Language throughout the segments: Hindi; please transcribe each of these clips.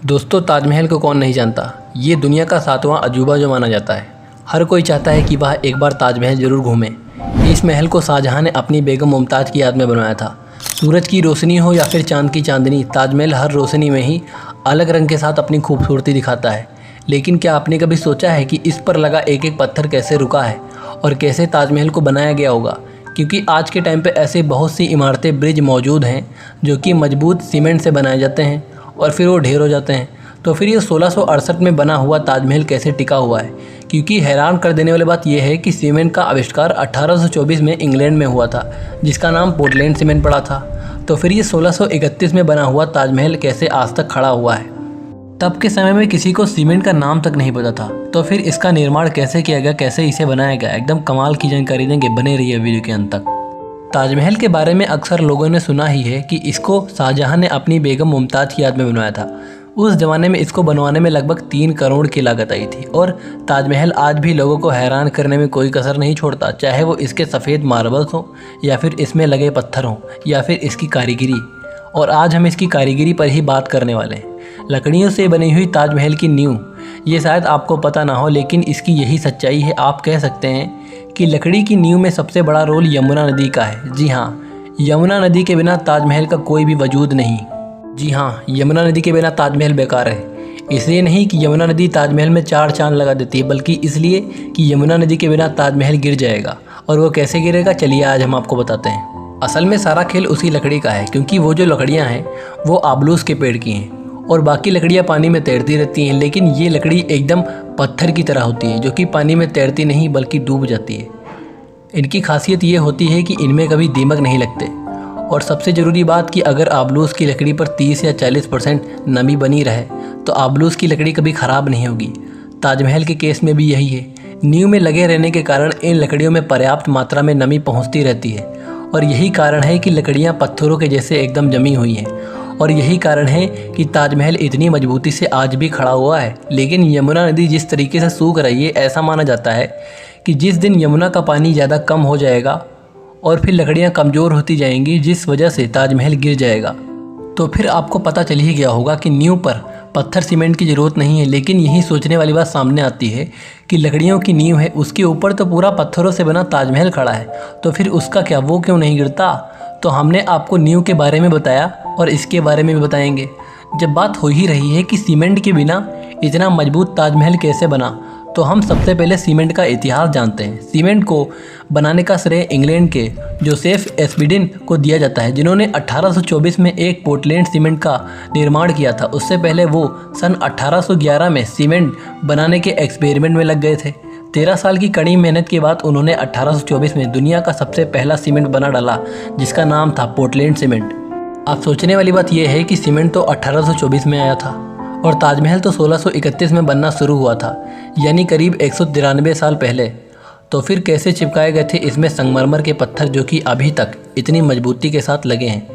दोस्तों, ताजमहल को कौन नहीं जानता। ये दुनिया का 7वां अजूबा जो माना जाता है। हर कोई चाहता है कि वह एक बार ताजमहल ज़रूर घूमे। इस महल को शाहजहां ने अपनी बेगम मुमताज़ की याद में बनवाया था। सूरज की रोशनी हो या फिर चांद की चांदनी, ताजमहल हर रोशनी में ही अलग रंग के साथ अपनी खूबसूरती दिखाता है। लेकिन क्या आपने कभी सोचा है कि इस पर लगा एक एक पत्थर कैसे रुका है और कैसे ताजमहल को बनाया गया होगा? क्योंकि आज के टाइम पे ऐसे बहुत सी इमारतें, ब्रिज मौजूद हैं जो कि मजबूत सीमेंट से बनाए जाते हैं और फिर वो ढेर हो जाते हैं। तो फिर ये 1668 में बना हुआ ताजमहल कैसे टिका हुआ है? क्योंकि हैरान कर देने वाली बात यह है कि सीमेंट का आविष्कार 1824 में इंग्लैंड में हुआ था, जिसका नाम पोर्टलैंड सीमेंट पड़ा था। तो फिर ये 1631 में बना हुआ ताजमहल कैसे आज तक खड़ा हुआ है? तब के समय में किसी को सीमेंट का नाम तक नहीं पता था। तो फिर इसका निर्माण कैसे किया गया, कैसे इसे बनाया गया, एकदम कमाल की जानकारी देंगे। बने रहिए वीडियो के अंत तक। ताजमहल के बारे में अक्सर लोगों ने सुना ही है कि इसको शाहजहां ने अपनी बेगम मुमताज़ की याद में बनवाया था। उस ज़माने में इसको बनवाने में लगभग 3 करोड़ की लागत आई थी। और ताजमहल आज भी लोगों को हैरान करने में कोई कसर नहीं छोड़ता, चाहे वो इसके सफ़ेद मार्बल्स हों या फिर इसमें लगे पत्थर हों या फिर इसकी कारीगरी। और आज हम इसकी कारीगरी पर ही बात करने वाले हैं। लकड़ियों से बनी हुई ताजमहल की नींव, ये शायद आपको पता ना हो, लेकिन इसकी यही सच्चाई है। आप कह सकते हैं कि लकड़ी की नींव में सबसे बड़ा रोल यमुना नदी का है। जी हाँ, यमुना नदी के बिना ताजमहल का कोई भी वजूद नहीं। जी हाँ, यमुना नदी के बिना ताजमहल बेकार है। इसलिए नहीं कि यमुना नदी ताजमहल में 4 चांद लगा देती है, बल्कि इसलिए कि यमुना नदी के बिना ताजमहल गिर जाएगा। और वो कैसे गिरेगा, चलिए आज हम आपको बताते हैं। असल में सारा खेल उसी लकड़ी का है, क्योंकि वो जो लकड़ियाँ हैं वो आबलूस के पेड़ की हैं और बाकी लकड़ियाँ पानी में तैरती रहती हैं। लेकिन ये लकड़ी एकदम पत्थर की तरह होती है, जो कि पानी में तैरती नहीं बल्कि डूब जाती है। इनकी खासियत ये होती है कि इनमें कभी दीमक नहीं लगते। और सबसे ज़रूरी बात कि अगर आबलूस की लकड़ी पर 30 या 40% नमी बनी रहे तो आबलूस की लकड़ी कभी ख़राब नहीं होगी। ताजमहल के केस में भी यही है। नींव में लगे रहने के कारण इन लकड़ियों में पर्याप्त मात्रा में नमी पहुँचती रहती है और यही कारण है कि लकड़ियाँ पत्थरों के जैसे एकदम जमी हुई हैं। और यही कारण है कि ताजमहल इतनी मजबूती से आज भी खड़ा हुआ है। लेकिन यमुना नदी जिस तरीके से सूख रही है, ऐसा माना जाता है कि जिस दिन यमुना का पानी ज़्यादा कम हो जाएगा और फिर लकड़ियाँ कमज़ोर होती जाएंगी, जिस वजह से ताजमहल गिर जाएगा। तो फिर आपको पता चल ही गया होगा कि नींव पर पत्थर सीमेंट की ज़रूरत नहीं है। लेकिन यही सोचने वाली बात सामने आती है कि लकड़ियों की नींव है, उसके ऊपर तो पूरा पत्थरों से बना ताजमहल खड़ा है, तो फिर उसका क्या, वो क्यों नहीं गिरता? तो हमने आपको नींव के बारे में बताया और इसके बारे में भी बताएंगे। जब बात हो ही रही है कि सीमेंट के बिना इतना मजबूत ताजमहल कैसे बना, तो हम सबसे पहले सीमेंट का इतिहास जानते हैं। सीमेंट को बनाने का श्रेय इंग्लैंड के जोसेफ एस्पिडिन को दिया जाता है, जिन्होंने 1824 में एक पोर्टलैंड सीमेंट का निर्माण किया था। उससे पहले वो सन 1811 में सीमेंट बनाने के एक्सपेरिमेंट में लग गए थे। 13 साल की कड़ी मेहनत के बाद उन्होंने 1824 में दुनिया का सबसे पहला सीमेंट बना डाला, जिसका नाम था पोर्टलैंड सीमेंट। आप सोचने वाली बात यह है कि सीमेंट तो 1824 में आया था और ताजमहल तो 1631 में बनना शुरू हुआ था, यानी करीब 193 साल पहले। तो फिर कैसे चिपकाए गए थे इसमें संगमरमर के पत्थर, जो कि अभी तक इतनी मजबूती के साथ लगे हैं?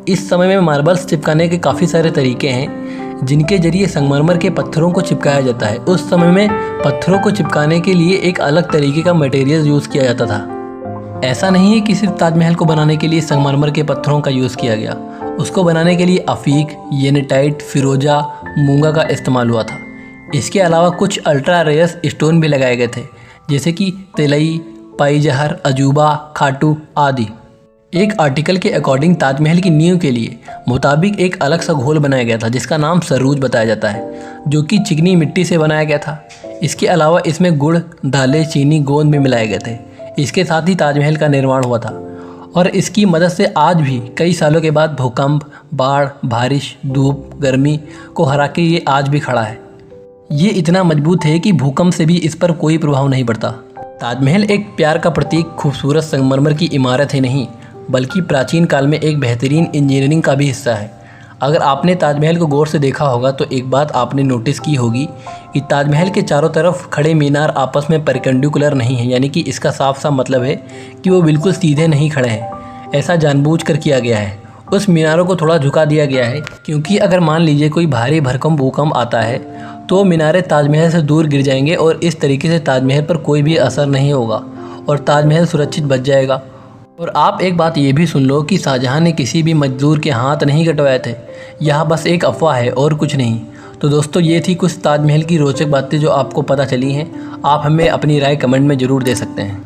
इस समय में मार्बल्स चिपकाने के काफ़ी सारे तरीके हैं, जिनके जरिए संगमरमर के पत्थरों को चिपकाया जाता है। उस समय में पत्थरों को चिपकाने के लिए एक अलग तरीके का मटेरियल यूज़ किया जाता था। ऐसा नहीं है कि सिर्फ ताजमहल को बनाने के लिए संगमरमर के पत्थरों का यूज़ किया गया। उसको बनाने के लिए अफीक, येनेटाइट, फिरोजा, मूंगा का इस्तेमाल हुआ था। इसके अलावा कुछ अल्ट्रा रेयर्स स्टोन भी लगाए गए थे, जैसे कि तेलई, पाईजहर, अजूबा, खाटू आदि। एक आर्टिकल के अकॉर्डिंग ताजमहल की नींव के लिए मुताबिक एक अलग सा घोल बनाया गया था, जिसका नाम सरूज बताया जाता है, जो कि चिकनी मिट्टी से बनाया गया था। इसके अलावा इसमें गुड़, दालें, चीनी, गोंद भी मिलाए गए थे। इसके साथ ही ताजमहल का निर्माण हुआ था और इसकी मदद से आज भी कई सालों के बाद भूकंप, बाढ़, बारिश, धूप, गर्मी को हरा के ये आज भी खड़ा है। ये इतना मजबूत है कि भूकंप से भी इस पर कोई प्रभाव नहीं पड़ता। ताजमहल एक प्यार का प्रतीक, खूबसूरत संगमरमर की इमारत है नहीं, बल्कि प्राचीन काल में एक बेहतरीन इंजीनियरिंग का भी हिस्सा है। अगर आपने ताजमहल को गौर से देखा होगा तो एक बात आपने नोटिस की होगी कि ताजमहल के चारों तरफ खड़े मीनार आपस में परपेंडिकुलर नहीं है, यानी कि इसका साफ साफ मतलब है कि वो बिल्कुल सीधे नहीं खड़े हैं। ऐसा जानबूझकर किया गया है। उस मीनारों को थोड़ा झुका दिया गया है, क्योंकि अगर मान लीजिए कोई भारी भरकम भूकंप आता है तो मीनारें ताजमहल से दूर गिर जाएंगे और इस तरीके से ताजमहल पर कोई भी असर नहीं होगा और ताजमहल सुरक्षित बच जाएगा। और आप एक बात ये भी सुन लो कि शाहजहां ने किसी भी मजदूर के हाथ नहीं कटवाए थे। यह बस एक अफवाह है और कुछ नहीं। तो दोस्तों ये थी कुछ ताजमहल की रोचक बातें जो आपको पता चली हैं। आप हमें अपनी राय कमेंट में ज़रूर दे सकते हैं।